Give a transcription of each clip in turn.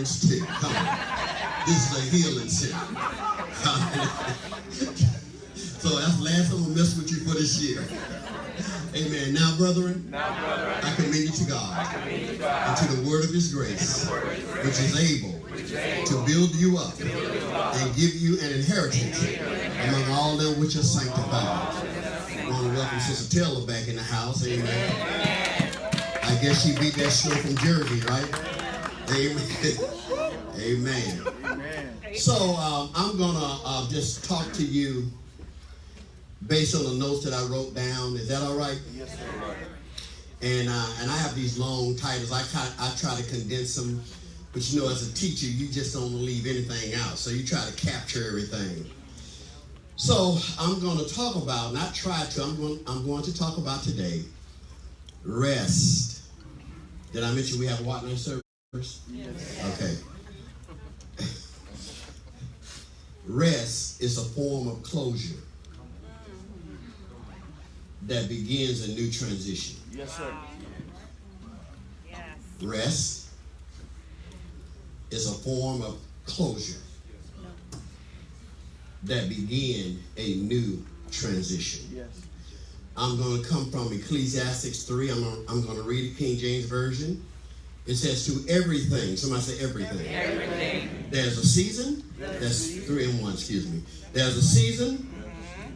deliverance too. Come on. This is a healing too. So that's the last time I'm going to mess with you for this year. Amen. Now, brethren, I commend you to God and to the word of his grace, which is able to build you up and give you an inheritance among all them which are sanctified. I want to welcome Sister Taylor back in the house. Amen. I guess she beat that show from Jersey, right? Amen. Amen. So I'm going to just talk to you based on the notes that I wrote down. Is that all right? Yes, sir. And I have these long titles. I try to condense them. But you know, as a teacher, you just don't leave anything out. So you try to capture everything. So I'm going to talk about, not try to, I'm going to talk about today, rest. Did I mention we have a what night service? Yes. Okay. Rest is a form of closure that begins a new transition. Yes, sir. Yes. Rest is a form of closure that begin a new transition. Yes. I'm going to come from Ecclesiastes 3. I'm going to read the King James Version. It says, to everything. Somebody say everything. Everything. There's a season. That's 3 and 1, excuse me. There's a season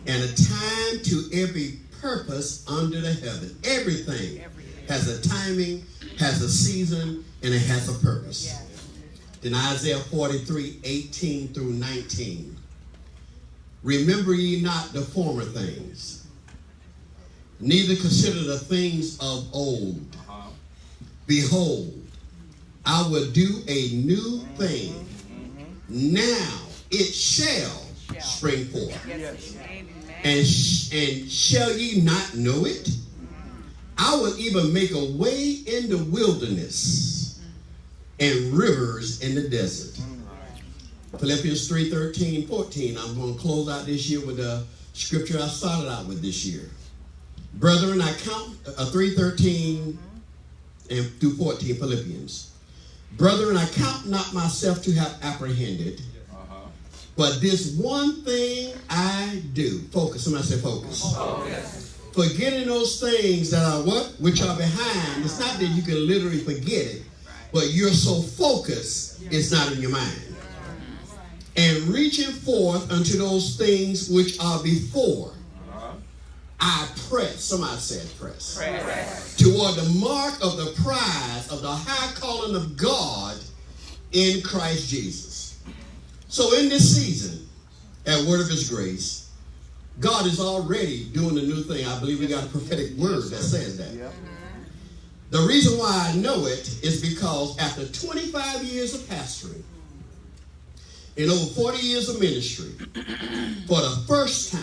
and a time to every purpose under the heaven. Everything has a timing, has a season, and it has a purpose. Yes. Then Isaiah 43, 18 through 19. Remember ye not the former things, neither consider the things of old. Behold, I will do a new thing. Now it shall spring forth. Yes. And shall ye not know it? I will even make a way in the wilderness and rivers in the desert. Philippians 3, 13, 14. I'm going to close out this year with the scripture I started out with this year. Brethren, I count 3, 13 and through 14, Philippians. Brethren, I count not myself to have apprehended, but this one thing I do. Focus. Somebody say focus. Focus. Forgetting those things that are what? Which are behind. It's not that you can literally forget it, but you're so focused, it's not in your mind. And reaching forth unto those things which are before, I press. Somebody said press. Toward the mark of the prize of the high calling of God in Christ Jesus. So in this season, at Word of His Grace, God is already doing a new thing. I believe we got a prophetic word that says that. Yep. The reason why I know it is because after 25 years of pastoring and over 40 years of ministry, for the first time,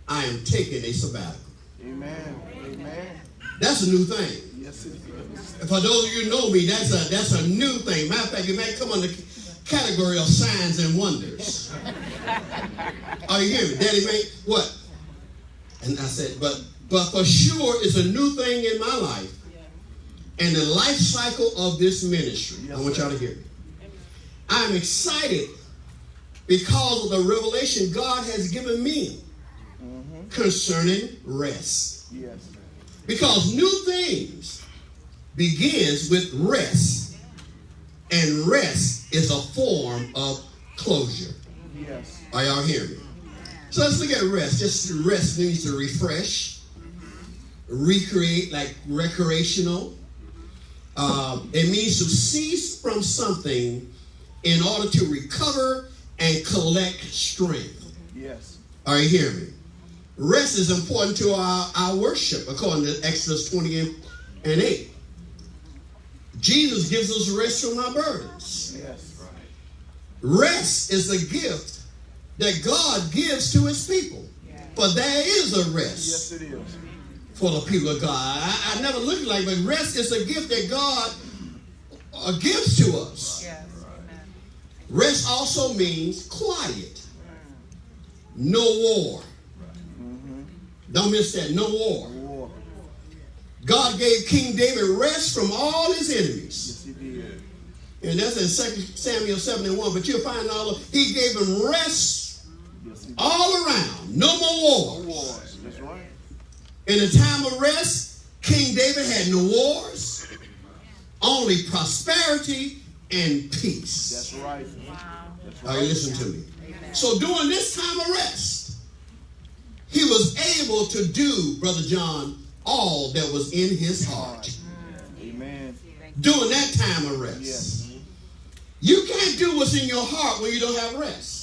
I am taking a sabbatical. Amen. Amen. That's a new thing. Yes, it is. For those of you who know me, that's a new thing. Matter of fact, it may come under the category of signs and wonders. Are you hearing me? Daddy made what? And I said, but for sure it's a new thing in my life and the life cycle of this ministry. Yes, I want y'all to hear me. I'm excited because of the revelation God has given me concerning rest. Yes. Because new things begins with rest, and rest is a form of closure. Yes. Are y'all hearing me? So let's look at rest. Just rest means to refresh, recreate, like recreational. It means to cease from something in order to recover and collect strength. Yes. Are you hearing me? Rest is important to our worship, according to Exodus 20 and 8. Jesus gives us rest from our burdens. Yes. Right. Rest is a gift that God gives to his people. But there is a rest. Yes, it is. For the people of God. I never looked like it, but rest is a gift that God gives to us. Yes. Rest also means quiet. No war. Don't miss that. No war. God gave King David rest from all his enemies. Yes, he did. And that's in 2 Samuel 7:1. But you'll find he gave them rest all around. No more wars. That's right. In a time of rest, King David had no wars, only prosperity and peace. That's right. Wow. That's Are right. you listening to me? Amen. So during this time of rest, he was able to do, Brother John, all that was in his heart. Amen. During that time of rest. Yes. You can't do what's in your heart when you don't have rest.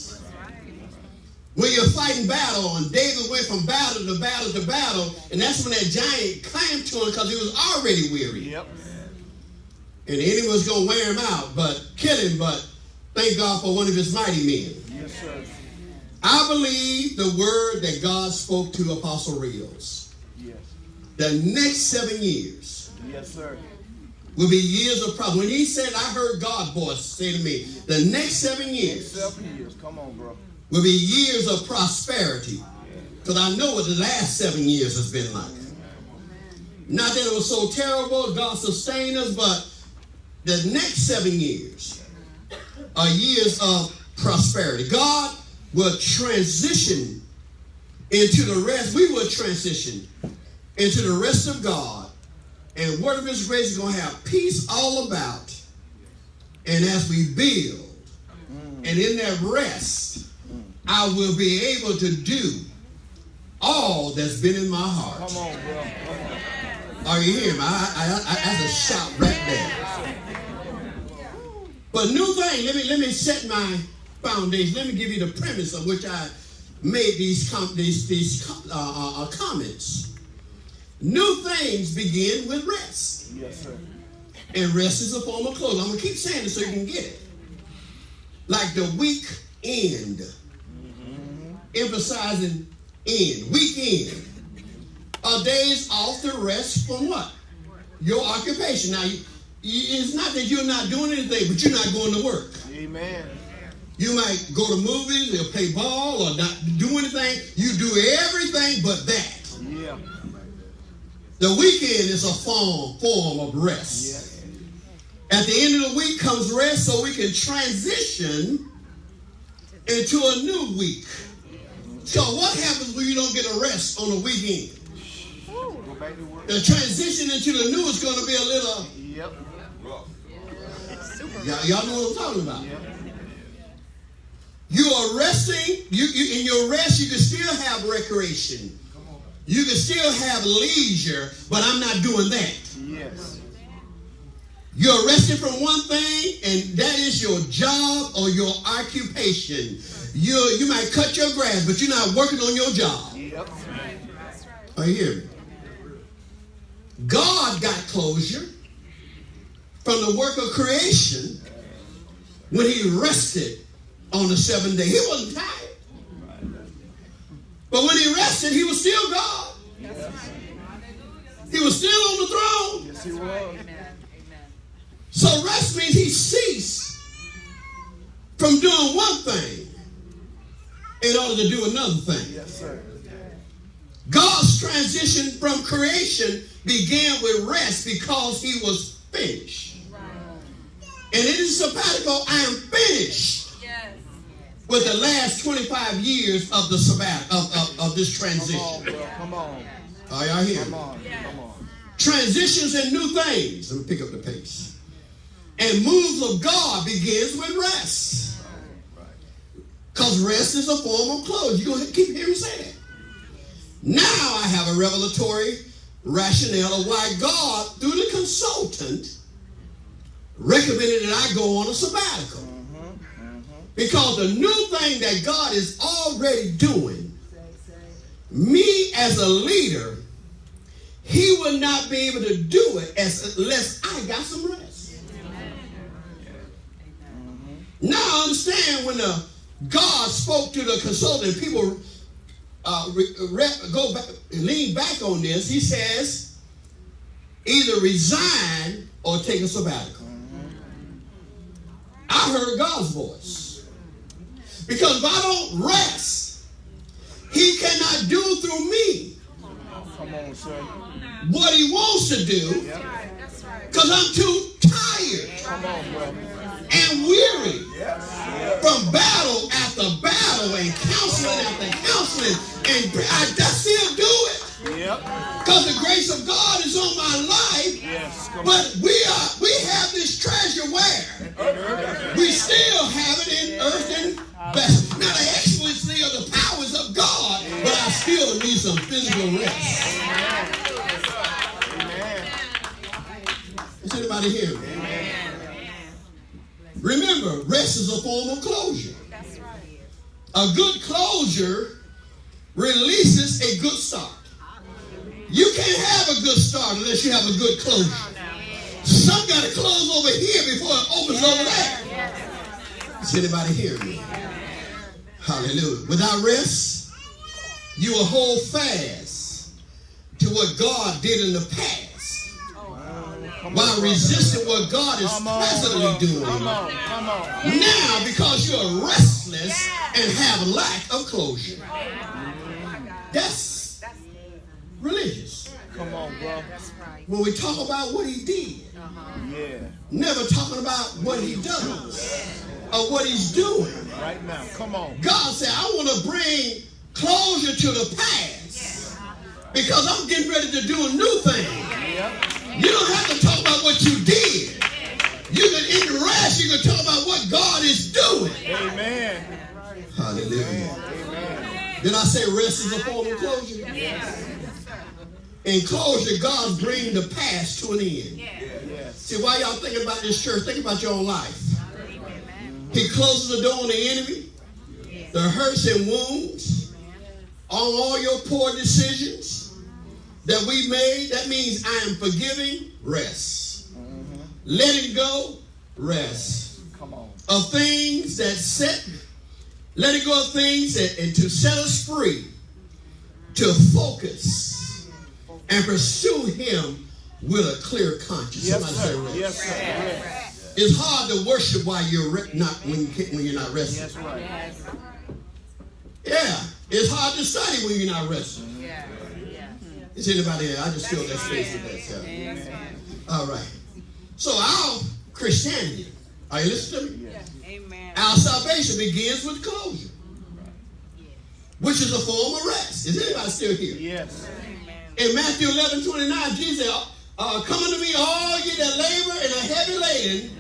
When you're fighting battle, and David went from battle to battle to battle, and that's when that giant came to him because he was already weary. Yep. And the enemy was going to wear him out, but kill him, but thank God for one of his mighty men. Yes, sir. I believe the word that God spoke to Apostle Rios. Yes. The next 7 years Yes, sir. will be years of problem. When he said, I heard God's voice say to me, the next 7 years 7 years. Come on, bro. will be years of prosperity. Because I know what the last 7 years has been like. Not that it was so terrible, God sustained us, but the next 7 years are years of prosperity. God will transition into the rest. We will transition into the rest of God. And word of his grace is going to have peace all about. And as we build, and in that rest, I will be able to do all that's been in my heart. Come on, bro. Come on. Are you hearing me? That's a shout right there. But new thing, let me set my foundation. Let me give you the premise of which I made these comments. New things begin with rest. Yes, sir. And rest is a form of closing. I'm going to keep saying it so you can get it. Like the week end. Emphasizing end. Weekend. A day's off to rest from what? Your occupation. Now, it's not that you're not doing anything, but you're not going to work. Amen. You might go to movies or play ball or not do anything. You do everything but that. Yeah. The weekend is a form of rest. Yeah. At the end of the week comes rest so we can transition into a new week. So what happens when you don't get a rest on the weekend? Go back to work. The transition into the new is going to be a little... Yep. Y'all know what I'm talking about. Yep. You are resting. You in your rest, you can still have recreation. You can still have leisure, but I'm not doing that. Yes. You're resting from one thing, and that is your job or your occupation. You might cut your grass, but you're not working on your job. Yep. Are you hearing me? God got closure from the work of creation when he rested on the 7th day. He wasn't tired. But when he rested, he was still God. He was still on the throne. Yes, he was. So rest means he ceased from doing one thing in order to do another thing. Yes, sir. God's transition from creation began with rest because he was finished. And in his sabbatical, I am finished with the last 25 years of the sabbat of this transition. Come on, bro. Come on. Are y'all here? Come on. Come on. Transitions and new things. Let me pick up the pace. And moves of God begins with rest. Because rest is a form of closure. You're going to keep hearing me say that. Now I have a revelatory rationale of why God, through the consultant, recommended that I go on a sabbatical. Because the new thing that God is already doing, me as a leader, he will not be able to do it unless I got some rest. Now I understand when God spoke to the consultant, people go back, lean back on this. He says, either resign or take a sabbatical. I heard God's voice. Because if I don't rest, he cannot do through me Come on, sir. what he wants to do Yep. because I'm too tired. Come on, bro. From battle after battle and counseling after counseling, and I still do it. Because the grace of God is on my life. But we have this treasure where? We still have it in earthen vessels. Now the excellency of the powers of God, but I still need some physical rest. Is anybody hearing me? Remember, rest is a form of closure. A good closure releases a good start. You can't have a good start unless you have a good closure. Some got to close over here before it opens over there. Is anybody hearing me? Hallelujah. Without rest, you will hold fast to what God did in the past, while resisting what God is presently doing now, because you're restless and have lack of closure. That's religious. Come on, bro. When we talk about what he did, never talking about what he does or what he's doing. Right now, come on. God said, I want to bring closure to the past because I'm getting ready to do a new thing. You don't have to talk about what you did. You can, in the rest, you can talk about what God is doing. Amen. Hallelujah. Amen. Did I say rest is a form of closure? In closure, God brings the past to an end. See, while y'all thinking about this church, think about your own life. He closes the door on the enemy, the hurts and wounds, on all your poor decisions that we made. That means I am forgiving, rest. Letting go, rest. Come on. Of things that letting go of things and to set us free, to focus and pursue him with a clear conscience. Yes, Somebody say sir. rest. Yes, sir. Yes. It's hard to worship while you're not when you're not resting. That's right. Yeah, it's hard to study when you're not resting. Is anybody here? I just feel that space with that. So. All right. So our Christianity, are you listening to me? Amen. Our salvation begins with closure, which is a form of rest. Is anybody still here? Yes. In Matthew 11:29, Jesus said, come unto me, all ye that labor and are heavy laden,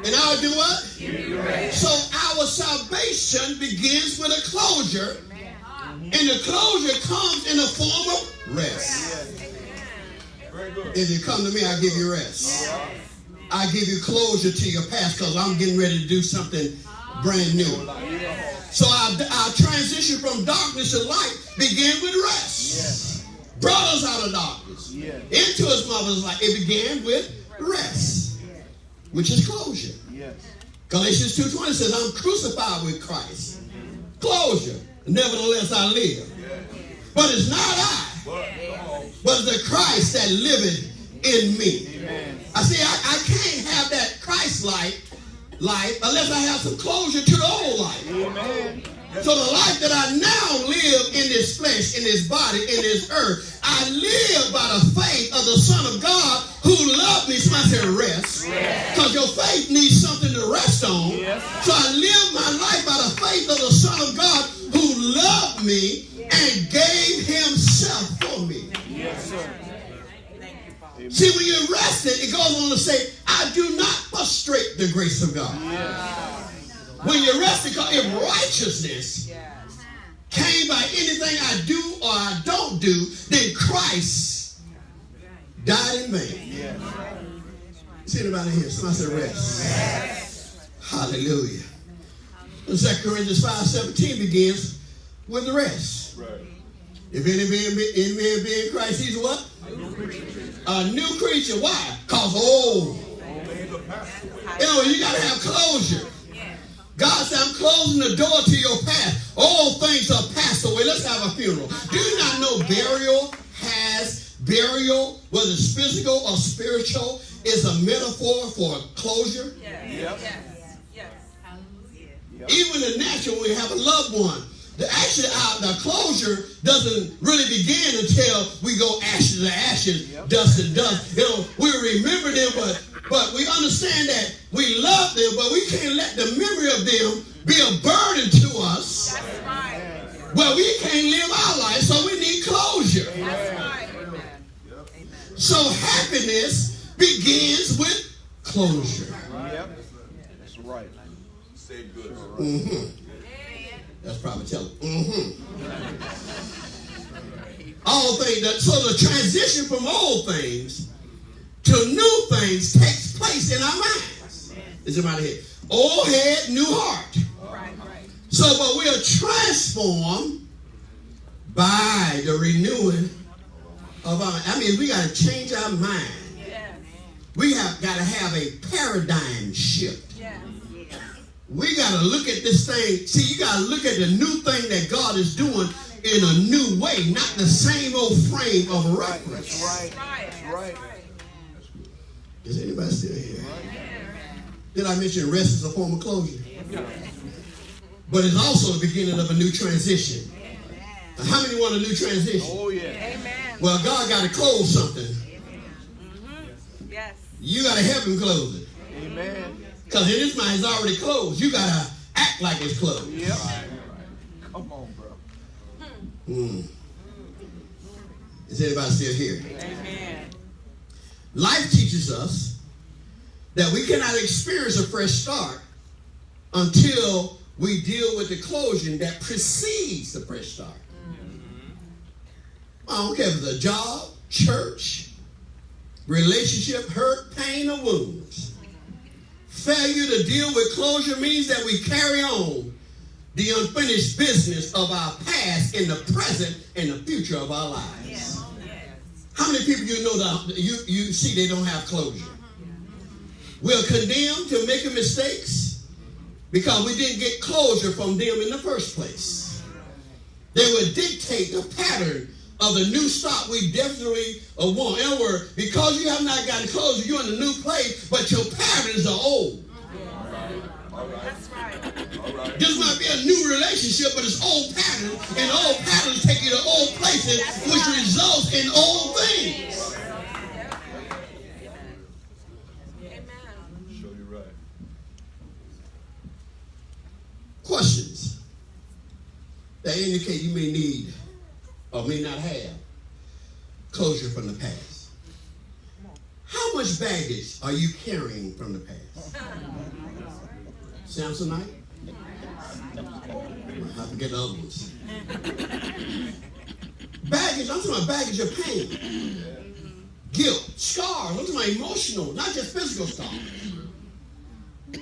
and I'll do what? So our salvation begins with a closure, and the closure comes in the form of rest. If you come to me, I'll give you rest. I give you closure to your past because I'm getting ready to do something brand new. So our transition from darkness to light began with rest. Brought us out of darkness into his mother's life. It began with rest, which is closure. Galatians 2:20 says, I'm crucified with Christ. Closure. Nevertheless, I live. But it's not I, but the Christ that liveth in me. I see, I can't have that Christ life unless I have some closure to the old life. So the life that I now live in this flesh, in this body, in this earth, I live by the faith of the Son of God who loved me. Somebody say rest. Because your faith needs something to rest on. So I live my life by the faith of the Son of God who loved me and gave himself for me. See, when you're rested, it goes on to say, I do not frustrate the grace of God. When you're rested, if righteousness came by anything I do or I don't do, then Christ died in vain. See anybody here? Somebody say rest. Hallelujah. 2 Corinthians 5:17 begins with rest. If any man be in Christ, he's what? A new creature. Why? Because you got to have closure. God said, I'm closing the door to your past. All things are passed away. Let's have a funeral. Do you not know burial, whether it's physical or spiritual, is a metaphor for closure? Even the natural, when we have a loved one The closure doesn't really begin until we go ashes to ashes, dust to dust. We remember them, but we understand that we love them, but we can't let the memory of them be a burden to us. That's right. Well, we can't live our life, so we need closure. That's right. So happiness begins with closure. Yep. That's right. Say good. Mm-hmm. That's probably telling. All things. So the transition from old things to new things takes place in our minds. Is everybody here? Old head, new heart. So, but we are transformed by the renewing of our. I mean, we got to change our mind. We have got to have a paradigm shift. We got to look at this thing. See, you got to look at the new thing that God is doing in a new way, not the same old frame of reference. That's right. Is anybody still here? Did I mention rest is a form of closure? But it's also the beginning of a new transition. Now, how many want a new transition? Oh, yeah. Amen. Well, God got to close something. Yes. You got to help him close it. Amen. Because in his mind, it's already closed. You got to act like it's closed. Yep. Come on, bro. Is anybody still here? Amen. Life teaches us that we cannot experience a fresh start until we deal with the closure that precedes the fresh start. I don't care if it's a job, church, relationship, hurt, pain, or wounds. Failure to deal with closure means that we carry on the unfinished business of our past in the present and the future of our lives. Yes. How many people you know that you see they don't have closure? We're condemned to making mistakes because we didn't get closure from them in the first place. They would dictate the pattern of the new start we definitely want. In other words, because you have not gotten closure, you're in a new place, but your patterns are old. That's right. This might be a new relationship, but it's old patterns, and old patterns take you to old places, which results in old things. Amen. Show you right. Questions that indicate you may need or may not have closure from the past. How much baggage are you carrying from the past? Samsonite? I have to get the other ones. Baggage, I'm talking about baggage of pain, guilt, scars. I'm talking about emotional, not just physical scars.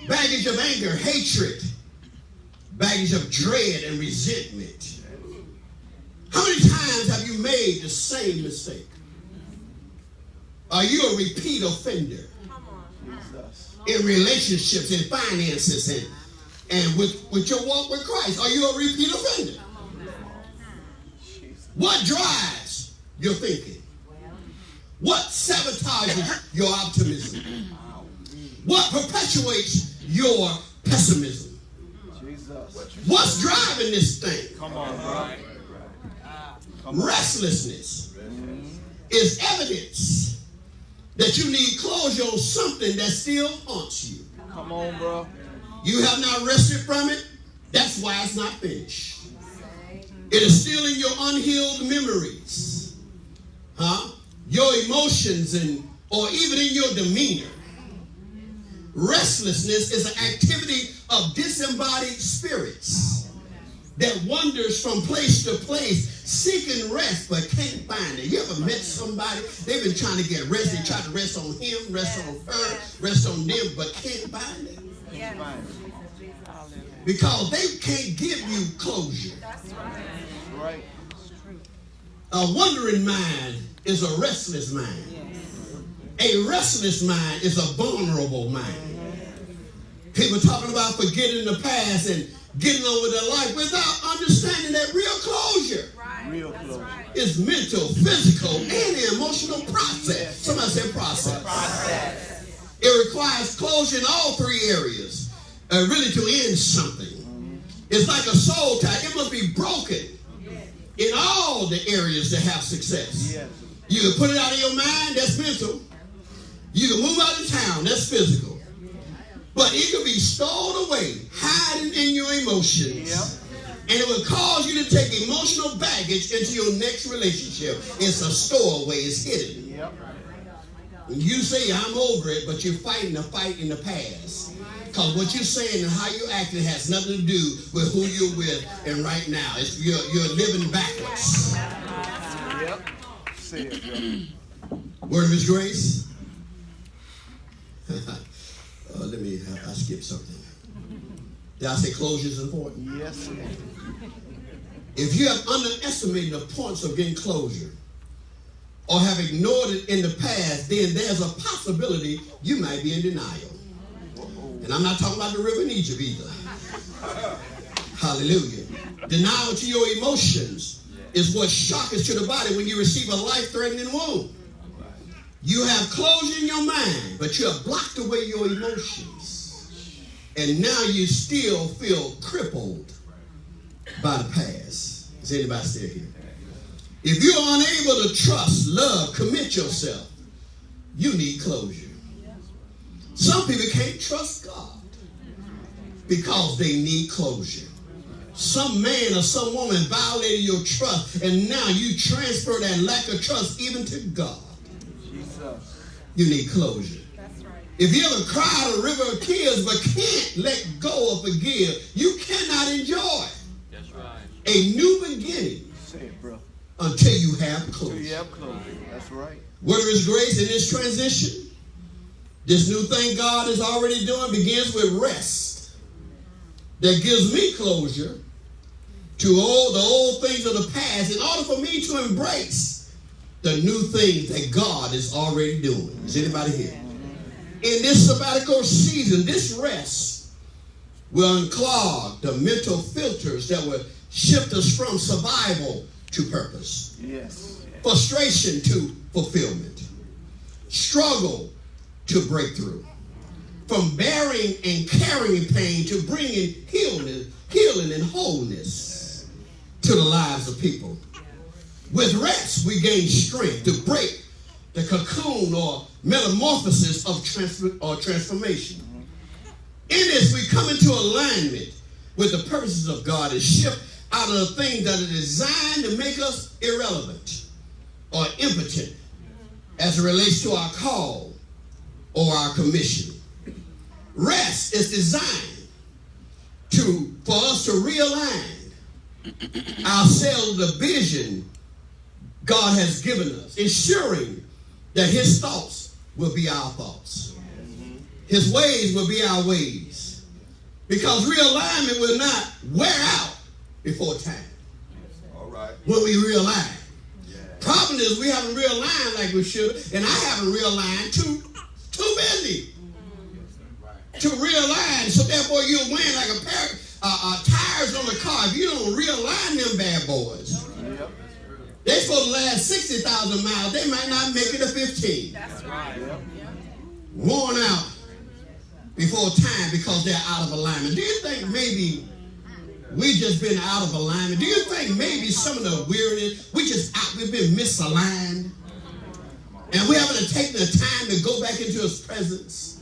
Baggage of anger, hatred, baggage of dread and resentment. How many times have you made the same mistake? Are you a repeat offender? In relationships, in finances, and with your walk with Christ? Are you a repeat offender? What drives your thinking? What sabotages your optimism? What perpetuates your pessimism? What's driving this thing? Come on, bro. Restlessness is evidence that you need closure on something that still haunts you. Come on, bro. You have not rested from it. That's why it's not finished. It is still in your unhealed memories, your emotions, or even in your demeanor. Restlessness is an activity of disembodied spirits that wanders from place to place seeking rest but can't find it. You ever met somebody, they've been trying to get rest, they try to rest on him, rest on her, rest on them, but can't find it? Because they can't give you closure. Right. A wandering mind is a restless mind. A restless mind is a vulnerable mind. People talking about forgetting the past and getting on with their life without understanding that real closure Real closure. is mental, physical, and emotional process. Somebody said process. It requires closure in all three areas, really to end something. It's like a soul tie. It must be broken in all the areas that have success. Yes. You can put it out of your mind, that's mental. You can move out of town, that's physical. But it could be stored away, hiding in your emotions. Yep. And it will cause you to take emotional baggage into your next relationship. It's a storeway, it's hidden. Yep. And you say, I'm over it, but you're fighting a fight in the past. Because what you're saying and how you're acting has nothing to do with who you're with and right now. You're living backwards. Yep. Say it, brother. Word of His grace. I skipped something. Did I say closure is important? Yes, sir. If you have underestimated the points of getting closure or have ignored it in the past, then there's a possibility you might be in denial. And I'm not talking about the river in Egypt either. Hallelujah. Denial to your emotions is what shocks to the body when you receive a life-threatening wound. You have closure in your mind, but you have blocked away your emotions. And now you still feel crippled by the past. Is anybody still here? If you're unable to trust, love, commit yourself, you need closure. Some people can't trust God because they need closure. Some man or some woman violated your trust, and now you transfer that lack of trust even to God. You need closure. That's right. If you ever cried a river of tears but can't let go or forgive, you cannot enjoy That's right. a new beginning Say it, bro. until you have So closure. you have closure. That's right. Word of His grace in this transition, this new thing God is already doing begins with rest that gives me closure to all the old things of the past in order for me to embrace the new things that God is already doing. Is anybody here? In this sabbatical season, this rest will unclog the mental filters that will shift us from survival to purpose. Yes. Frustration to fulfillment. Struggle to breakthrough. From bearing and carrying pain to bringing healing and wholeness to the lives of people. With rest, we gain strength to break the cocoon or metamorphosis of transformation. In this, we come into alignment with the purposes of God and shift out of the things that are designed to make us irrelevant or impotent as it relates to our call or our commission. Rest is designed for us to realign ourselves with the vision God has given us, ensuring that His thoughts will be our thoughts. His ways will be our ways. Because realignment will not wear out before time. All right. When we realign. Problem is we haven't realigned like we should, and I haven't realigned too busy to realign. So therefore you're wearing like a pair of tires on the car. If you don't realign them bad boys, Yep. they're supposed to last 60,000 miles. They might not make it to 15. That's right. Yep. Worn out before time because they're out of alignment. Do you think maybe we just been out of alignment? Do you think maybe some of the weirdness, we've been misaligned? And we haven't taken the time to go back into His presence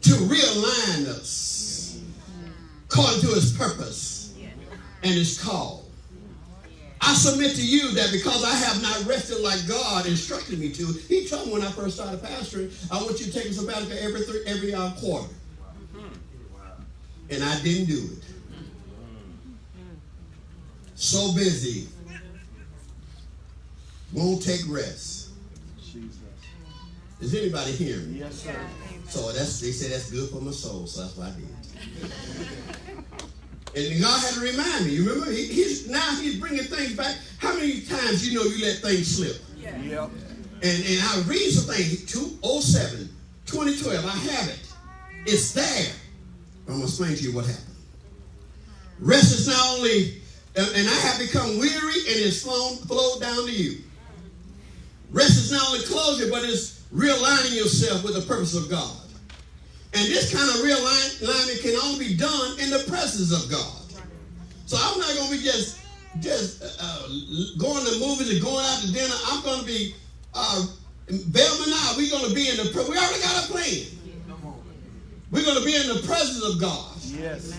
to realign us according to His purpose and His call. I submit to you that because I have not rested like God instructed me to, He told me when I first started pastoring, I want you to take a sabbatical every quarter. And I didn't do it. So busy, won't take rest. Jesus. Is anybody hearing me? Yes, sir. So they say that's good for my soul, so that's what I did. And God had to remind me. You remember? He's bringing things back. How many times you let things slip? Yeah. Yep. And I read some things. 2007, 2012. I have it. It's there. I'm going to explain to you what happened. Rest is not only, and I have become weary and it's flowed down to you. Rest is not only closure, but it's realigning yourself with the purpose of God. And this kind of realignment can only be done in the presence of God. So I'm not going to be just going to movies and going out to dinner. I'm going to be, Velma and I, we're going to be in the, we already got a plan. We're going to be in the presence of God. Yes.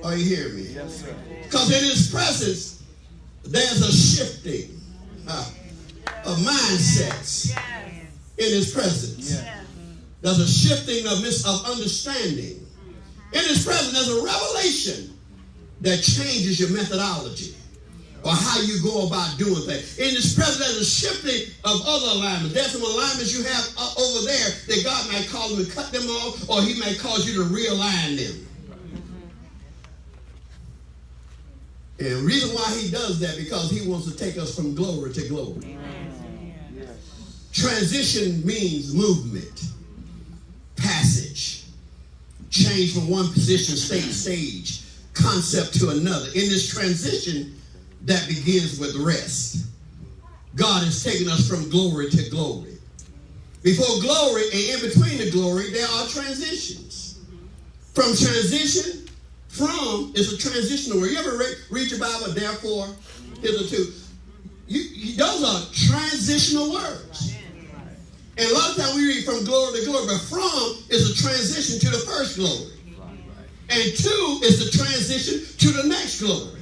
Are you hearing me? Yes, sir. Because in His presence, there's a shifting of mindsets in His presence. Yeah. There's a shifting of understanding. In His presence, there's a revelation that changes your methodology or how you go about doing things. In His presence, there's a shifting of other alignments. There's some alignments you have over there that God might call them to cut them off, or He may cause you to realign them. And the reason why He does that, because He wants to take us from glory to glory. Yes. Transition means movement, passage, change from one position, stage, concept to another. In this transition, that begins with rest. God is taking us from glory to glory. Before glory and in between the glory, there are transitions. From transition, from is a transitional word. You ever read your Bible, therefore, hitherto? Those are transitional words. And a lot of times we read from glory to glory, but from is a transition to the first glory. And to is the transition to the next glory.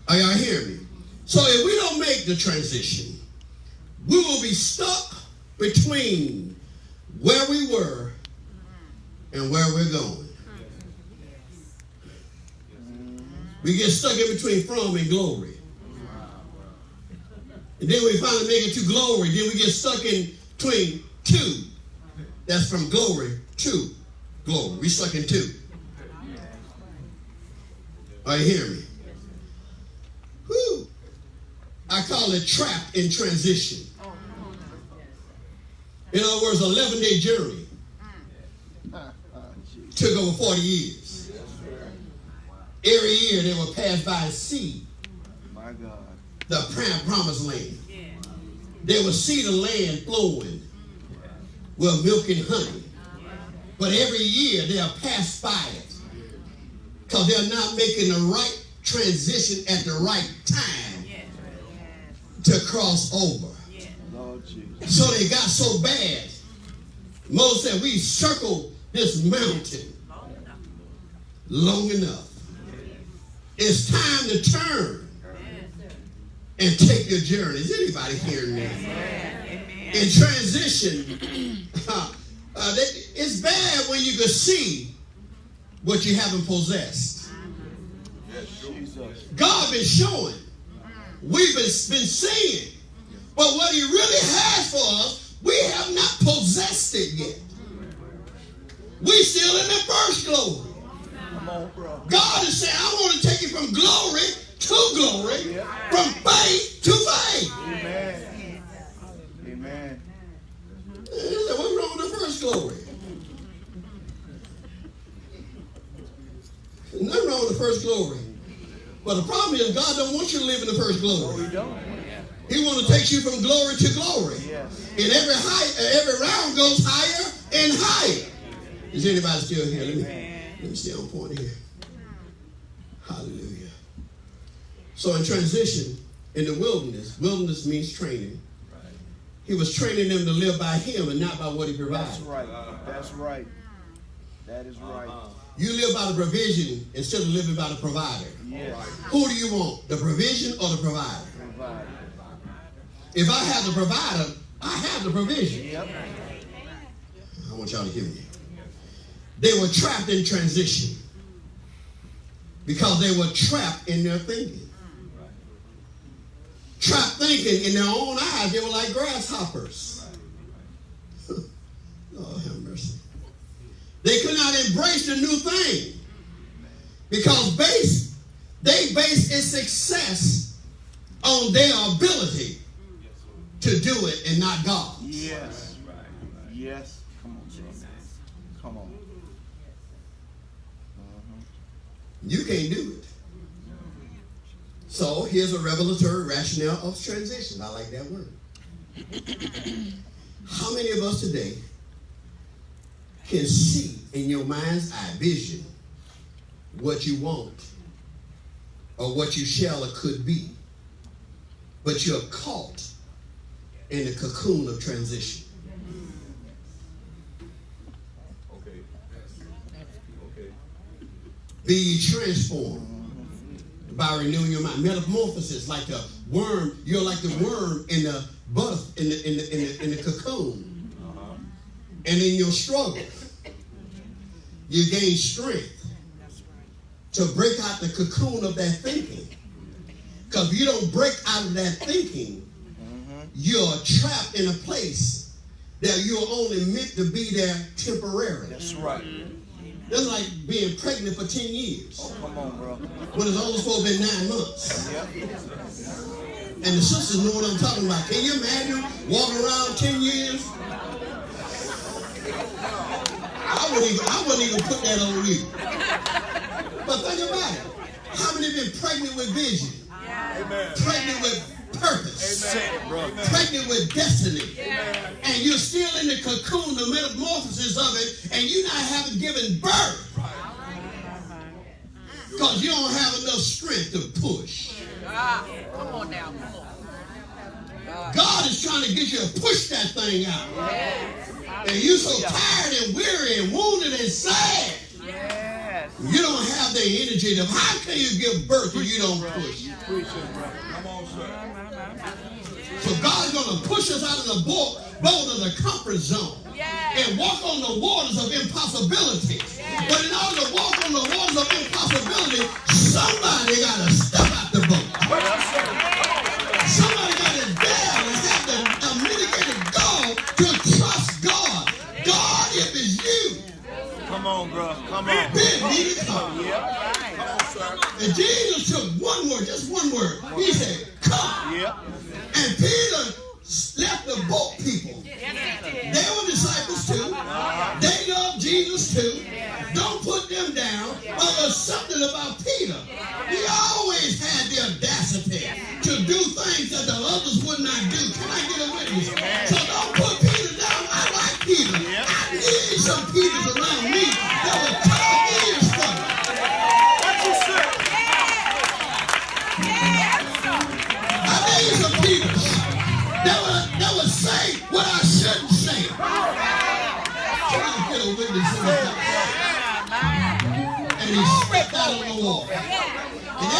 Are y'all hearing me? So if we don't make the transition, we will be stuck between where we were and where we're going. We get stuck in between from and glory. And then we finally make it to glory. Then we get stuck in between two. That's from glory to glory. We're stuck in two. Are you hearing me? Whew. I call it trapped in transition. In other words, 11-day journey took over 40 years. Every year they were passed by a sea. My God. The promised land. They would see the land flowing with milk and honey. But every year they'll pass by it because they're not making the right transition at the right time to cross over. Lord Jesus. So they got so bad. Moses said, we circled this mountain long enough. It's time to turn and take your journey. Is anybody hearing me? In transition, it's bad when you can see what you haven't possessed. Jesus. God been showing. We've been seeing. But what He really has for us, we have not possessed it yet. We still in the first glory. Come on, bro. God is saying, I want to take you from glory to glory, from faith to faith. Amen. Amen. What's wrong with the first glory? There's nothing wrong with the first glory. But the problem is God don't want you to live in the first No, glory. we don't. He wants to take you from glory to glory. Yes. And every round goes higher and higher. Is anybody still here? Let me stay on point here. Hallelujah. So in transition, in the wilderness means training. He was training them to live by Him and not by what He provided. That's right. That's right. That is right. You live by the provision instead of living by the provider. Yes. Who do you want, the provision or the provider? Provide. If I have the provider, I have the provision. Yep. I want y'all to hear me. They were trapped in transition because they were trapped in their thinking. Trapped thinking in their own eyes, they were like grasshoppers. Lord have mercy. They could not embrace the new thing because they base its success on their ability to do it and not God. Yes. Yes. Come on, son. Come on. You can't do it. So here's a revelatory rationale of transition. I like that word. How many of us today can see in your mind's eye vision what you want or what you shall or could be, but you're caught in the cocoon of transition. Okay. Okay. Be ye transformed by renewing your mind. Metamorphosis, like a worm. You're like the worm in the in the cocoon. And in your struggle, you gain strength to break out the cocoon of that thinking. Because if you don't break out of that thinking, you're trapped in a place that you're only meant to be there temporarily. That's right. That's like being pregnant for 10 years. Oh, come on, bro. When it's only supposed to be 9 months. Yep. And the sisters know what I'm talking about. Can you imagine walking around 10 years? I wouldn't even put that on you. But think about it. How many have been pregnant with vision? Amen. Pregnant with purpose? Amen. Pregnant with destiny? Yeah. And you're still in the cocoon, the metamorphosis of it, and you not haven't given birth. Because you don't have enough strength to push. Come on now. Come on. God is trying to get you to push that thing out. And you're so tired and weary and wounded and sad. Yes. You don't have the energy to. How can you give birth if you don't push? Come on, sir. So God's going to push us out of the boat of the comfort zone and walk on the waters of impossibility. But in order to walk on the waters of impossibility, somebody got to step out the boat. Somebody got to dare and have the mitigated gall to trust God. God, if it's you, Come on, bro. Come on. bid me to come. Yep. Come on, sir. And Jesus took one word, just one word. He said, come. Yep. And Peter left the boat people. They were disciples too. They loved Jesus too. Don't put them down. But there's something about Peter. He always had the audacity to do things that the others would not do. Can I get a witness? So don't put Peter down. I like Peter. I need some Peters around me that will cut off ears from me. What you say? I need some Peters that would say what I shouldn't say. Can I get a witness in this house? And he stepped out on the water. And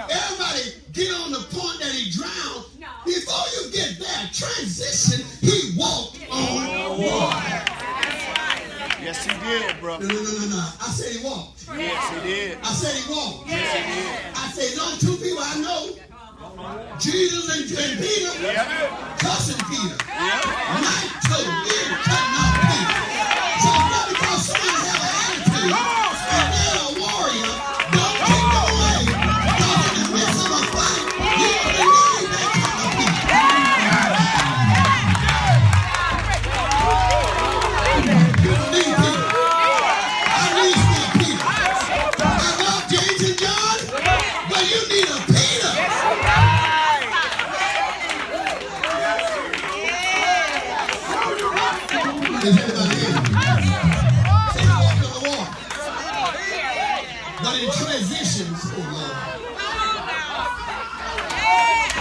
everybody get on the point that he drowned. Before you get there, transition, he walked on water. Yes, he did, bro. No. I said he walked. Yes, he did. I said he walked. Yes, he did. I said those two people I know, Jesus and Peter, cussing Peter. Knife toe, ear cutting off Peter. So just because someone have an attitude and they're a warrior, don't take them away. Because in the midst of a fight, you want to need that kind of people. You don't need people. I need some people. I love James and John, but you need a Peter. Is everybody in? So you walk on the water. But in transitions, oh Lord.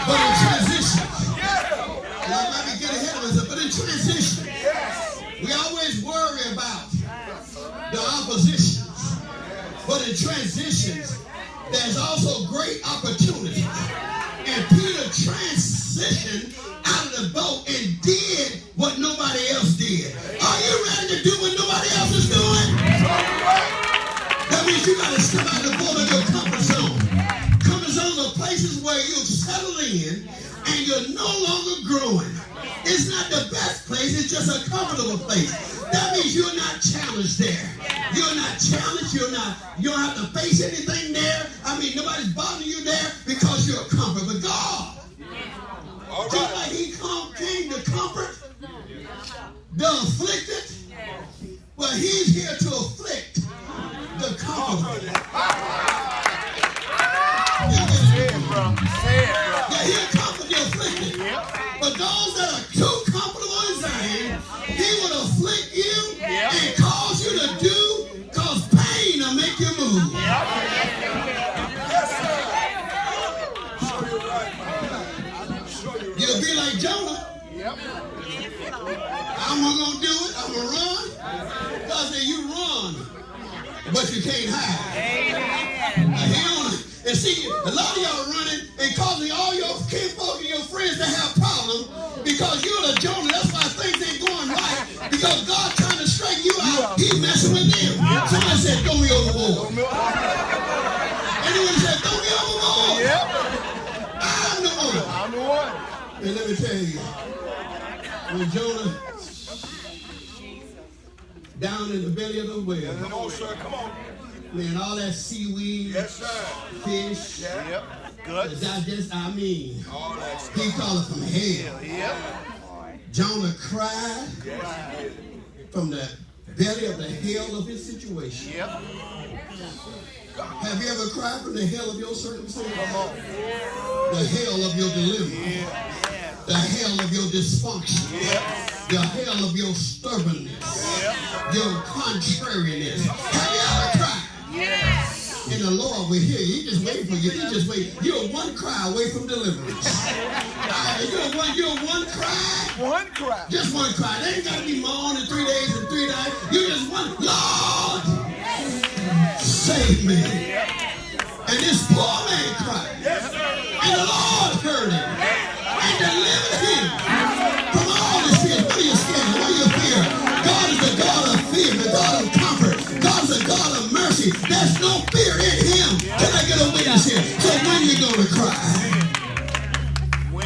But in transitions, and I might be getting ahead of myself, but in transitions, we always worry about the oppositions. But in transitions, there's also great opportunities. And Peter transitioned out of the boat and did what nobody else did. Are you ready to do what nobody else is doing? That means you got to step out the boat of your comfort zone. Comfort zones are places where you settle in and you're no longer growing. It's not the best place, it's just a comfortable place. That means you're not challenged there. You're not challenged, you don't have to face anything there. I mean, nobody's bothering you there because you're a comfort. But God, just like he came to comfort the afflicted, well, he's here to afflict the comfortable. Say it, bro. Say it, bro. Yeah, he'll comfort the afflicted. But those that are too comfortable in Zion, he will afflict you and cause you to cause pain to make you move. Yes, sir. I'm going to do it. I'm going to run. God said, you run, but you can't hide. And see, a lot of y'all are running and causing all your kinfolk and your friends to have problems because you're the Jonah. That's why things ain't going right. Because God trying to straighten you out, he's messing with them. Somebody said, throw me overboard. Anyone said, throw me overboard? Yep. I'm the one. I'm the one. And let me tell you, when Jonah down in the belly of the whale, Come on, sir. Come on. man, all that seaweed, Yes, sir. fish, Yep. the Good. digest, All that stuff. he called it from hell. Yep. Jonah cried Yes, he did. from the belly of the hell of his situation. Yep. Have you ever cried from the hell of your circumstance? Come on. The hell of your deliverance. The hell of your dysfunction. The hell of your stubbornness. Your contrariness. Have you ever cried? And the Lord will hear you. He just wait for you. He just wait. You're one cry away from deliverance. You're one cry. One cry. Just one cry. They ain't got to be moaned in 3 days and 3 nights. You just one, Lord, save me. And this poor man cried. And the Lord heard him and delivered him from all his fears. What are you scared of? What are you fear? God is the God of fear, the God of comfort. God is the God of mercy. There's no fear in him. Can I get a witness here? So when you going to cry?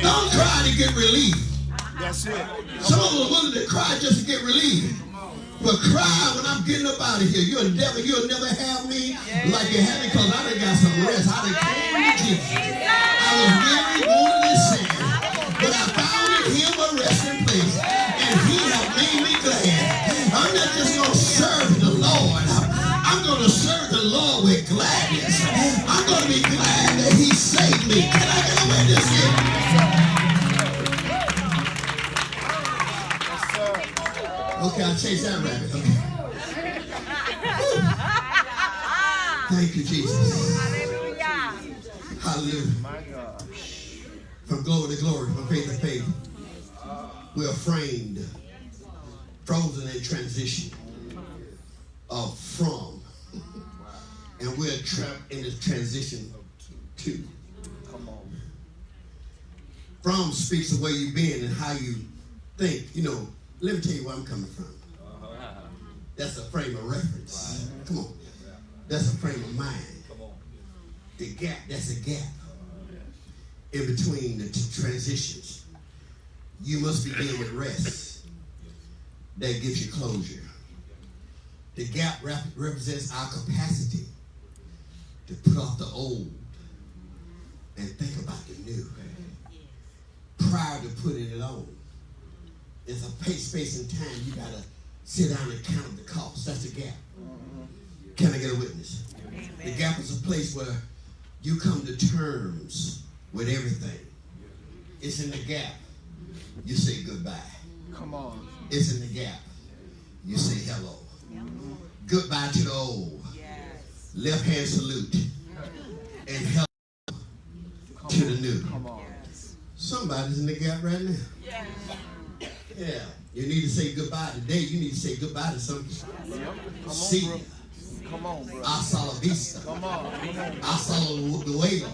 Don't cry to get relief. That's it. Some of us are willing to cry just to get relief. But cry when I'm getting up out of here. You'll never have me like you had me because I done got some rest. I done came to Jesus. I was weary, wanted this sin. But I found in him a resting place. And he has made me glad. I'm not just going to serve the Lord. I'm going to serve the Lord with gladness. I'm going to be glad that he saved me. Can I get a witness here? Okay, I'll chase that rabbit. Okay. Thank you, Jesus. Hallelujah. My God. From glory to glory, from faith to faith, we are framed, frozen in transition of from. And we're trapped in this transition to. Come on. From speaks of where you've been and how you think. You know, let me tell you where I'm coming from. That's a frame of reference. Come on. That's a frame of mind. The gap, that's a gap in between the two transitions. You must begin with rest. That gives you closure. The gap represents our capacity to put off the old and think about the new prior to putting it on. There's a space and time you got to sit down and count the cost. That's the gap. Can I get a witness? Amen. The gap is a place where you come to terms with everything. It's in the gap. You say goodbye. Come on. It's in the gap. You say hello. Goodbye to the old. Left hand salute. And hello to the new. Come on. Somebody's in the gap right now. Yeah. You need to say goodbye today. You need to say goodbye to something. Yep. Come See on, ya. bro. Come on, bro. Hasta la vista. Come on. Hasta luego.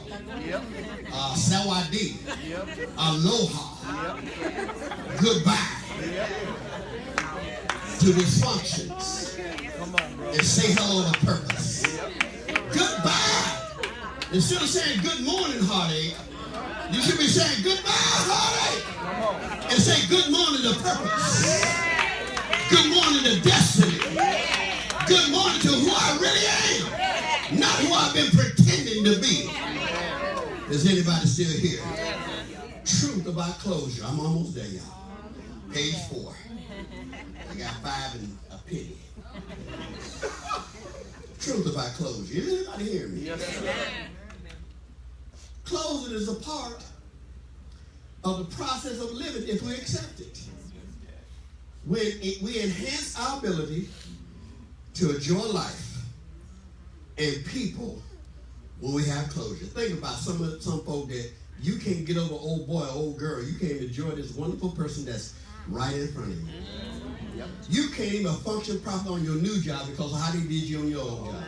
Yep. Sawadi. Yep. Aloha. Yep. Goodbye Yep. to dysfunctions. Come on, bro. And say hello to purpose. Goodbye. Instead of saying good morning, heartache, you should be saying goodbye, heartache. Come on. And say good morning to purpose. Good morning to destiny. Good morning to who I really am. Not who I've been pretending to be. Is anybody still here? Truth about closure. I'm almost there, y'all. Page 4. I got 5 and a penny. Truth about closure. Is anybody hearing me? Yes, sir. Closing is a part of the process of living if we accept it. When we enhance our ability to enjoy life and people when we have closure. Think about some folk that You can't get over old boy or old girl. You can't enjoy this wonderful person that's right in front of you. Yep. You can't even function properly on your new job because of how they did you on your old job.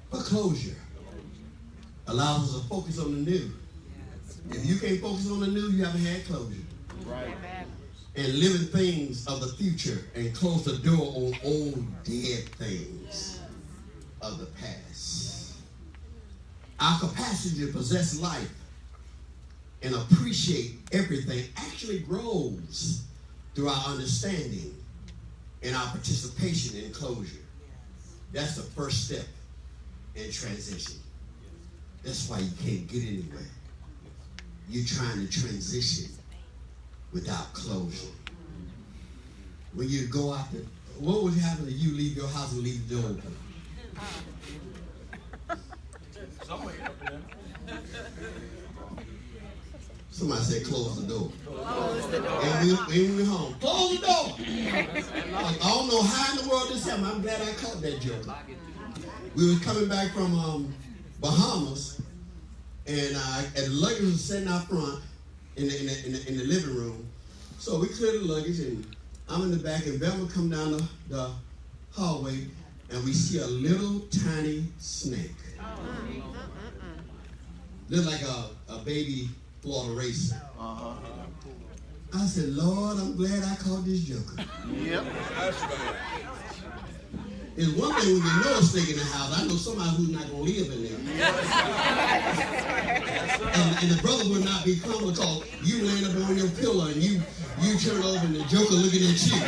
But closure allows us to focus on the new. If you can't focus on the new, you haven't had closure. Right. And living things of the future and close the door on old dead things of the past. Our capacity to possess life and appreciate everything actually grows through our understanding and our participation in closure. That's the first step in transition. That's why you can't get anywhere. You're trying to transition without closure. When you go out there, what would happen if you leave your house and leave the door open? Somebody said close the door. Close the door. And we went home. Close the door. I don't know how in the world this happened. I'm glad I caught that joke. We were coming back from Bahamas, and the luggage was sitting out front in the living room. So we cleared the luggage, and I'm in the back, and Velma come down the hallway, and we see a little tiny snake. Looked like a baby Florida racer. Uh-huh. I said, Lord, I'm glad I caught this joker. Yep. It's one thing when you know a snake in the house. I know somebody who's not going to live in there. And the brother would not be comfortable because you laying up on your pillow and you turn over and the joker looking at you.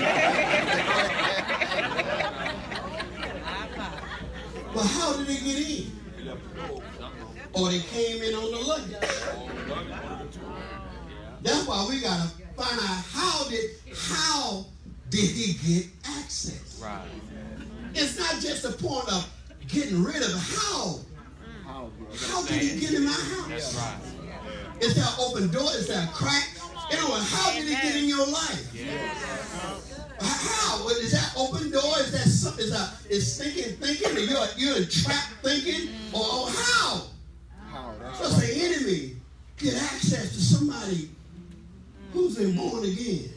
But how did they get in? Or they came in on the luggage. That's why we got to find out how did he get access? Right. It's not just a point of getting rid of it. How did he get in my house? That's right. Is there an open door? Is there a crack? Anyway, how did he get in your life? How? Is that open door? Is that something? Is thinking? And you're trapped thinking? Or how? Does the enemy get access to somebody who's been born again?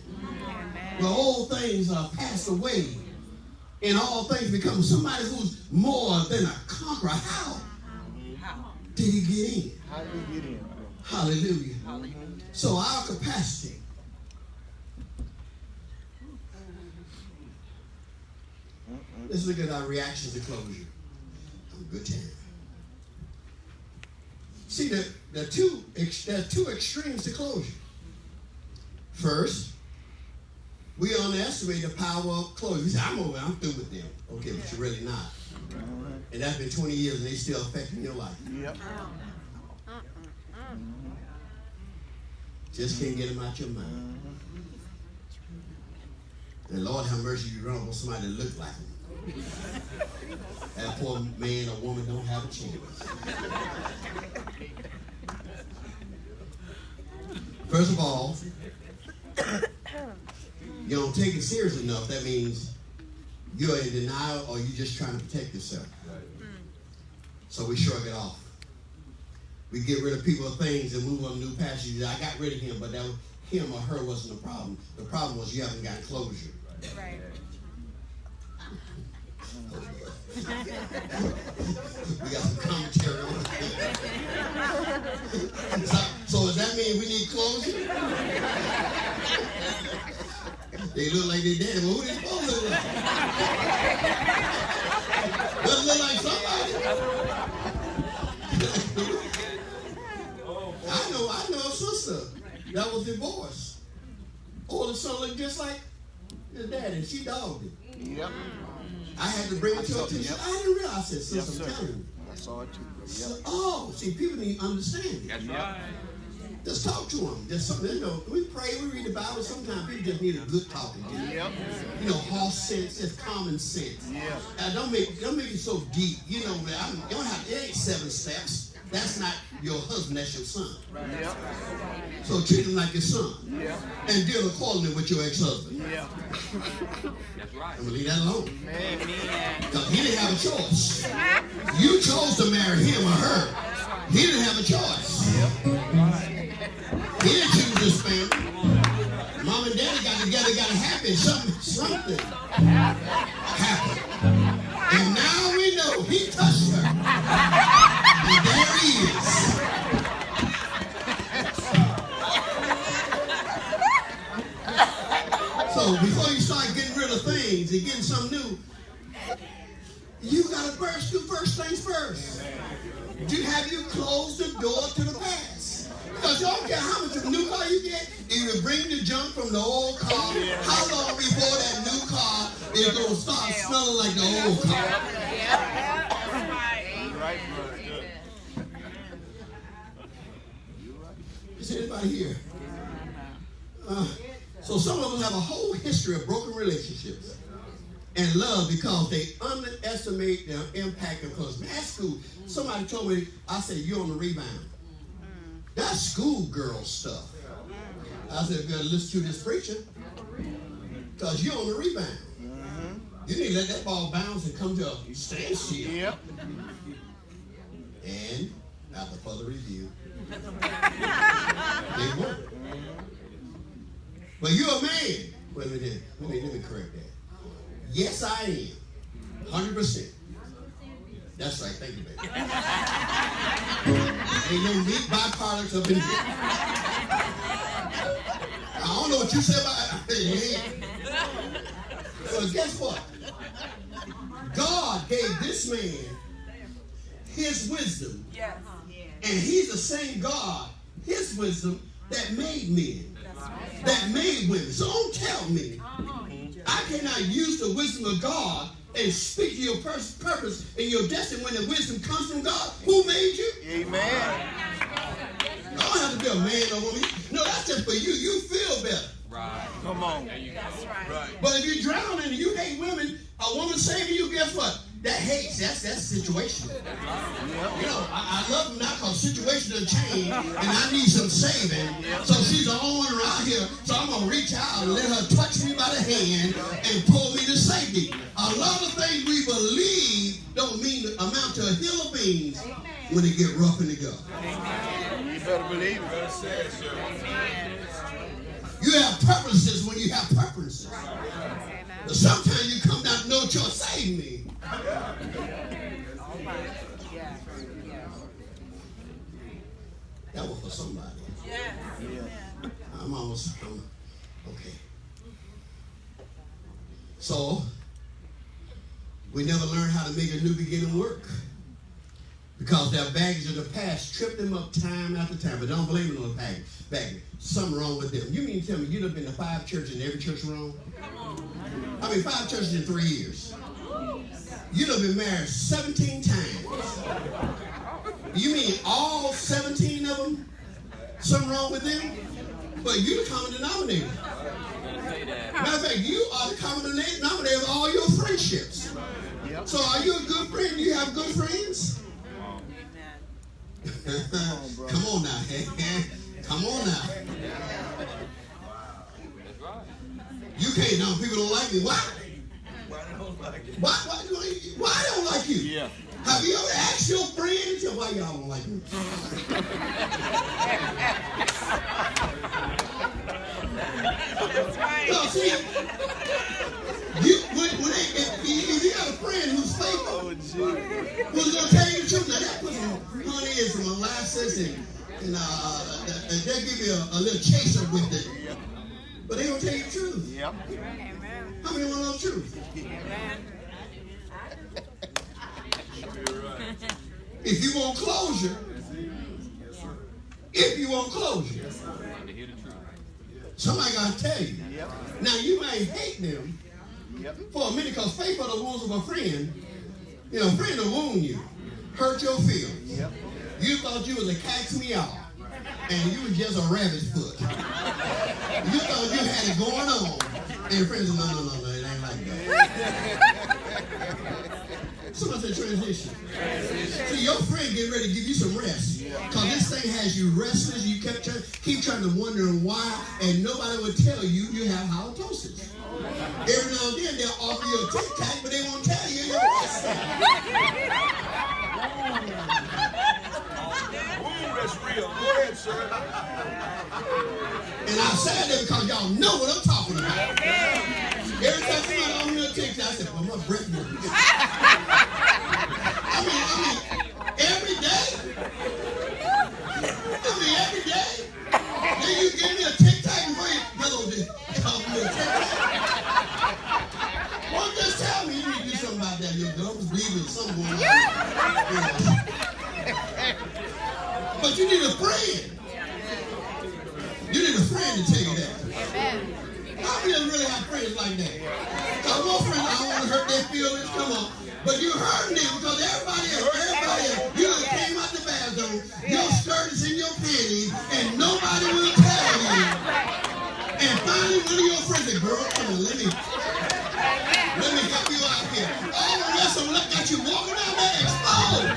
The old things are passed away, and all things become somebody who's more than a conqueror. How did he get in? How did he get in? Hallelujah. So our capacity let's look at our reactions to closure. Have a good time. See, there are two extremes to closure. First, we underestimate the power of closure. You say, I'm through with them. Okay, but you're really not. And that's been 20 years and they still affecting your life. Yep. Just can't get them out your mind. And Lord have mercy, you run up on somebody that look like them. That poor man or woman don't have a chance. First of all, you don't take it serious enough. That means you're in denial or you're just trying to protect yourself. So we shrug it off. We get rid of people or things and move on to new passages. I got rid of him, but that him or her wasn't the problem. The problem was you haven't got closure. Right. We got some commentary on it. So does that mean we need closure? They look like their daddy. Well, who they supposed to look like? Doesn't look like somebody. I know a sister that was divorced. Older son looked just like his daddy. She dogged it. Yep. I had to bring it to her attention. Yep. I didn't realize. I said, Yes, sister, I'm sir. telling you. I saw it too. Yep. Oh, see, people need to understand it. That's right. Just talk to them. There's something, we pray, we read the Bible. Sometimes people just need a good talking to. Yep. Horse sense, it's common sense. Yeah. Don't make it so deep. You don't have, it ain't 7 steps. That's not your husband, that's your son. Yep. So treat him like your son. Yeah. And deal accordingly with your ex-husband. Yeah. That's right. I'm going to leave that alone. Amen. Because he didn't have a choice. You chose to marry him or her. He didn't have a choice. He didn't choose this family. Mom and daddy got together, got happy, something happened. And now we know he touched her. And there he is. So before you start getting rid of things and getting something new, you gotta first do first things first. Have you closed the door to the past? Because you don't care how much of a new car you get, if you bring the junk from the old car, how long before that new car is gonna start smelling like the old car? Is anybody here? So some of us have a whole history of broken relationships and love because they underestimate their impact. Because at school, somebody told me, I said, you're on the rebound. That's schoolgirl stuff. I said, you better listen to this preacher because you're on the rebound. You need to let that ball bounce and come to a standstill. Yep. And after further review, they won't. But you're a man. Wait a minute. Let me correct that. Yes, I am. 100%. That's right. Thank you, baby. Ain't no meat byproducts up in here. I don't know what you said about it. But guess what? God gave this man his wisdom. Yes. And he's the same God, his wisdom, that made men. That made women. So don't tell me I cannot use the wisdom of God and speak to your purpose and your destiny when the wisdom comes from God. Who made you? Amen. I don't have to be a man or woman. No, that's just for you. You feel better. Right. Come on. That's right. But if you drown and you hate women, a woman saving you, guess what? That hates, that's situational. You know, I love them now because situation done changed and I need some saving. So she's the only one around here. So I'm going to reach out and let her touch me by the hand and pull me to safety. A lot of things we believe don't amount to a hill of beans when it get rough in the gut. You better believe it. You have purposes when you have preferences. But sometimes you come down to no choice, save me. That was for somebody. I'm okay. So, we never learned how to make a new beginning work. Because their baggage of the past tripped them up time after time. But don't blame it on the baggage. Something wrong with them. You mean to tell me you'd have been to 5 churches and every church wrong? I mean, 5 churches in 3 years. You'd have been married 17 times. You mean all 17 of them? Something wrong with them? But you're the common denominator. Matter of fact, you are the common denominator of all your friendships. So are you a good friend? Do you have good friends? Come on now. Come on now. You can't know people don't like me. Why? Why they don't like you? Yeah. Have you ever asked your friends why y'all don't like me? No, see, if you got a friend who's faithful, who's gonna tell you the truth, now that puts some honey and some molasses and they'll give you a little chaser with it. But they gonna tell you the truth. Yep. How many want to know the truth? If you want closure, somebody gotta tell you. Yep. Now you might hate them for a minute because faith are the wounds of a friend. You know, a friend will wound you, hurt your feelings. Yep. You thought you was a catch me out, and you was just a rabbit's foot. You thought you had it going on, and friends said, no, it ain't like that. Somebody said transition. See, your friend getting ready to give you some rest. Because this thing has you restless. You keep trying to wonder why, and nobody will tell you have halitosis. Every now and then they'll offer you a Tic Tac, but they won't tell you you're resting. And I said that because y'all know what I'm talking about. Every time somebody on me takes, I said, well, my breath was good. I mean, every day. Every day. Then you give me a tic-tac and wait. Hello, call me a tic-tac. Well, just tell me you need to do something about that. Your girl was bleeding something going on. But you need a friend. You need a friend to tell you that. How many of you really have friends like that? Because one friend, I don't want to hurt their feelings, come on. But you hurting them because everybody else, you done came out the bathroom, your skirt is in your panties, and nobody will tell you. And finally, one of your friends said, girl, come on, let me help you out here. All the rest of them got you walking out there exposed.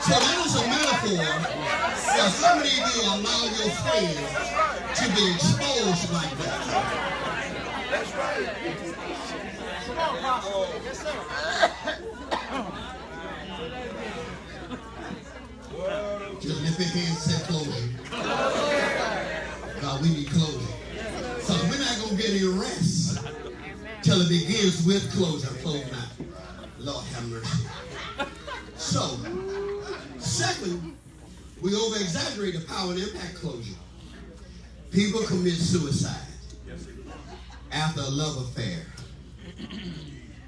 So that is a metaphor for some of you allow your friends to be exposed like that. That's right. Come on, Pastor. Yes, sir. Just lift your hands and say closure. God, we need closure. So we're not going to get any rest till it begins with closure. Close now. Lord have mercy. So, second, we over-exaggerate the power and impact closure. People commit suicide after a love affair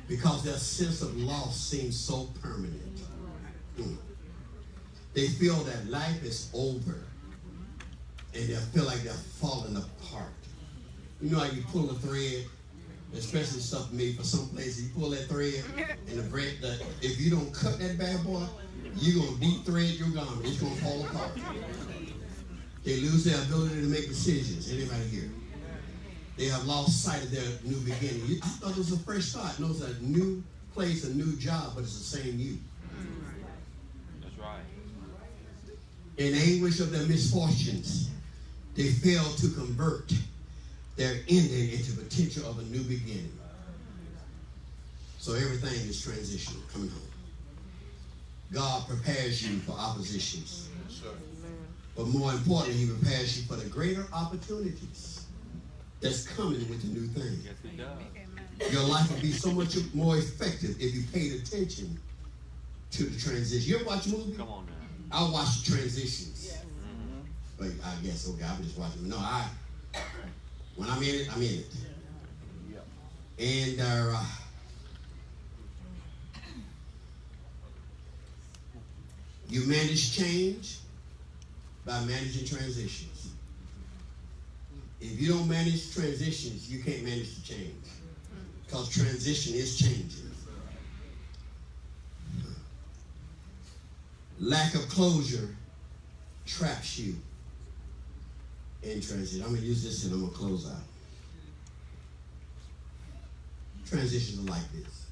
because their sense of loss seems so permanent. They feel that life is over and they feel like they're falling apart. You know how you pull a thread, especially stuff made for some places, you pull that thread and if you don't cut that bad boy, you're going to deep thread your garment. It's going to fall apart. They lose their ability to make decisions. Anybody here? They have lost sight of their new beginning. I thought it was a fresh start. No, it's a new place, a new job, but it's the same you. That's right. In anguish of their misfortunes, they fail to convert their ending into potential of a new beginning. So everything is transitional, coming home. God prepares you for oppositions. But more importantly, he prepares you for the greater opportunities that's coming with the new thing. Yes, it does. Your life will be so much more effective if you paid attention to the transition. You ever watch a movie? Come on now. I watch the transitions. Yeah. But I guess, okay, I'm just watching. No, when I'm in it, I'm in it. And you manage change by managing transitions. If you don't manage transitions, you can't manage the change. Because transition is changing. Lack of closure traps you in transition. I'm going to use this and I'm going to close out. Transitions are like this.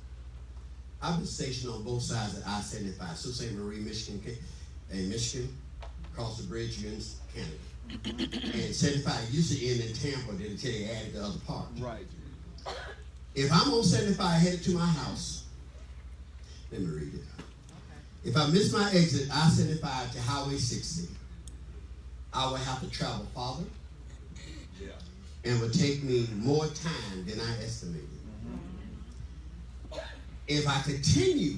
I've been stationed on both sides of I-75, Sault Ste. Marie, Michigan, across the bridge, you're in Canada. And 75 used to end in Tampa, then until they added the other part. Right. If I'm on 75 headed to my house, let me read it. If I miss my exit, I-75 to Highway 60, I will have to travel farther and would take me more time than I estimated. If I continue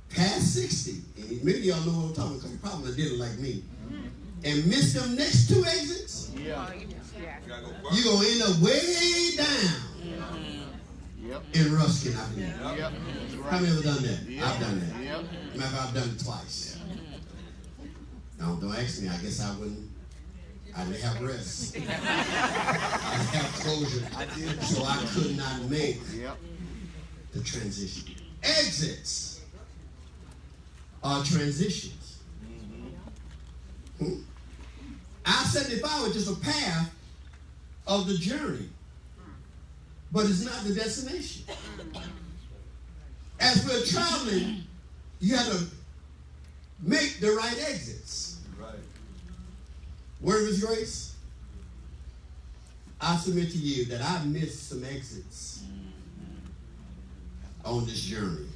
past 60, and maybe y'all know what I'm talking about because you probably did it like me, and miss them next two exits, you're going to end up way down in Ruskin, I believe. How many have done that? I've done that. Matter I've done it twice. Now, don't ask me. I guess I didn't have rest. I didn't have closure. So I could not make the transition. Exits are transitions. I-75 is just a path of the journey, but it's not the destination. As we're traveling, you have to make the right exits. Right. Word of His grace, I submit to you that I missed some exits on this journey.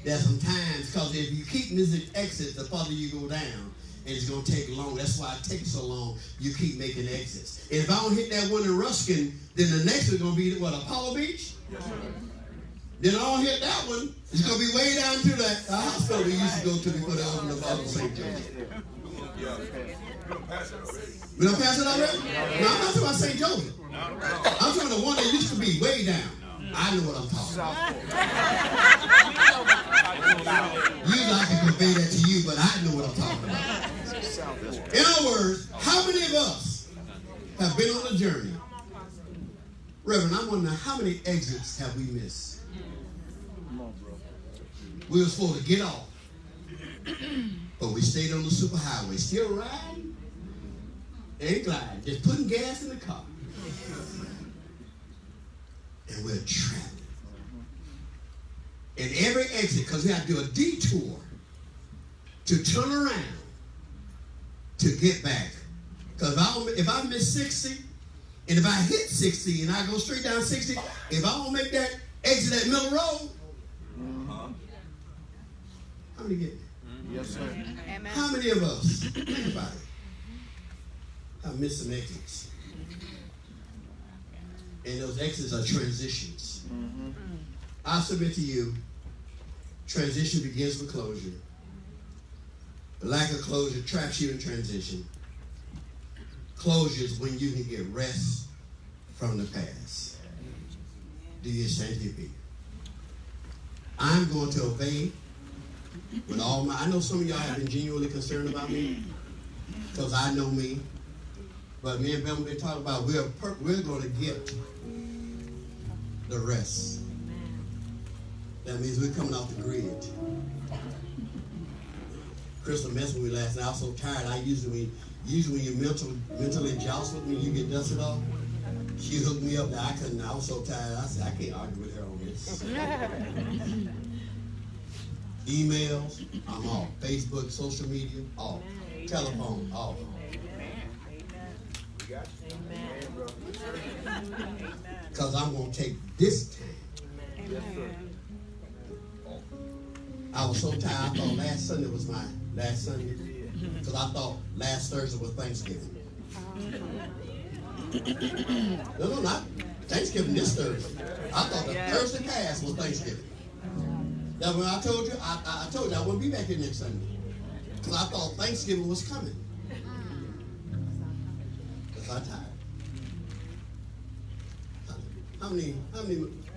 There's some times, because if you keep missing exits, the farther you go down, and it's going to take long. That's why it takes so long. You keep making exits. And if I don't hit that one in Ruskin, then the next is going to be, what, Apollo Beach? Yes, sir. Then I don't hit that one. It's going to be way down to the hospital we used to go to before they opened up all St. Joseph. We don't pass it already? No, I'm not talking about St. Joseph. I'm talking about the one that used to be way down. I know what I'm talking about. Usually I can convey that to you, but I know what I'm talking about. In other words, how many of us have been on a journey? Reverend, I'm wondering how many exits have we missed? Come on, bro. We were supposed to get off, but we stayed on the superhighway, still riding and gliding, just putting gas in the car. And we're trapped. And every exit, because we have to do a detour to turn around to get back. Because if I miss 60, and if I hit 60 and I go straight down 60, if I don't make that exit at Middle Road, how many get it? Yes, sir. Amen. How many of us, think about it, have missed some exits? And those exits are transitions. I submit to you, transition begins with closure. The lack of closure traps you in transition. Closure is when you can get rest from the past. Do you stand to your feet? I'm going to obey with all my. I know some of y'all have been genuinely concerned about me because I know me. But me and Ben have been talking about we're going to get the rest. That means we're coming off the grid. Crystal messed with me last night. I was so tired. I usually when you mentally joust with me, you get dusted off. She hooked me up. I couldn't. I was so tired. I said, I can't argue with her on this. Emails, I'm off. Facebook, social media, off. Telephone, off. Because I'm going to take this time. Yes, sir. I was so tired, I thought last Sunday was my last Sunday. Because I thought last Thursday was Thanksgiving. No, not Thanksgiving this Thursday. I thought the Thursday past was Thanksgiving. That's when I told you, I told you I wouldn't be back here next Sunday. Because I thought Thanksgiving was coming. Because I'm tired. How many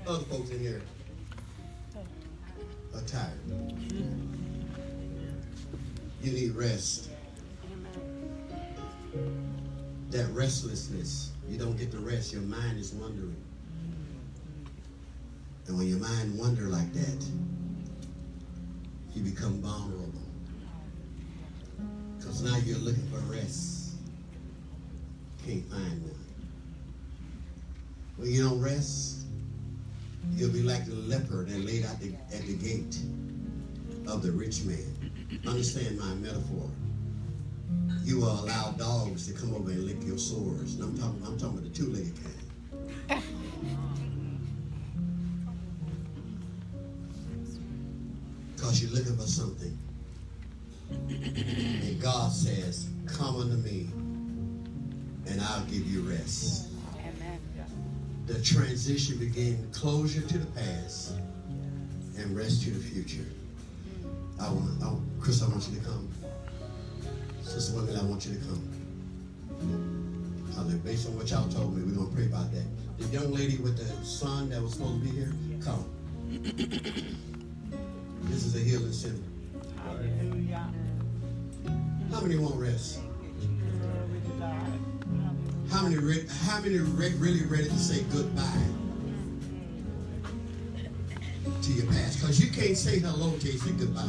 other folks in here are tired? You need rest. That restlessness, you don't get the rest, your mind is wandering. And when your mind wanders like that, you become vulnerable. Because now you're looking for rest. Can't find none. When you don't rest, you'll be like the leper that laid out at the gate of the rich man. Understand my metaphor. You will allow dogs to come over and lick your sores. And I'm talking about the two-legged kind. Because you're looking for something. And God says, come unto me, and I'll give you rest. Amen. The transition began closure to the past and rest to the future. Chris, I want you to come. Sister Women, I want you to come. Based on what y'all told me, we're going to pray about that. The young lady with the son that was supposed to be here, come. This is a healing center. How many want rest? How many really ready to say goodbye to your past? Because you can't say hello till you say goodbye.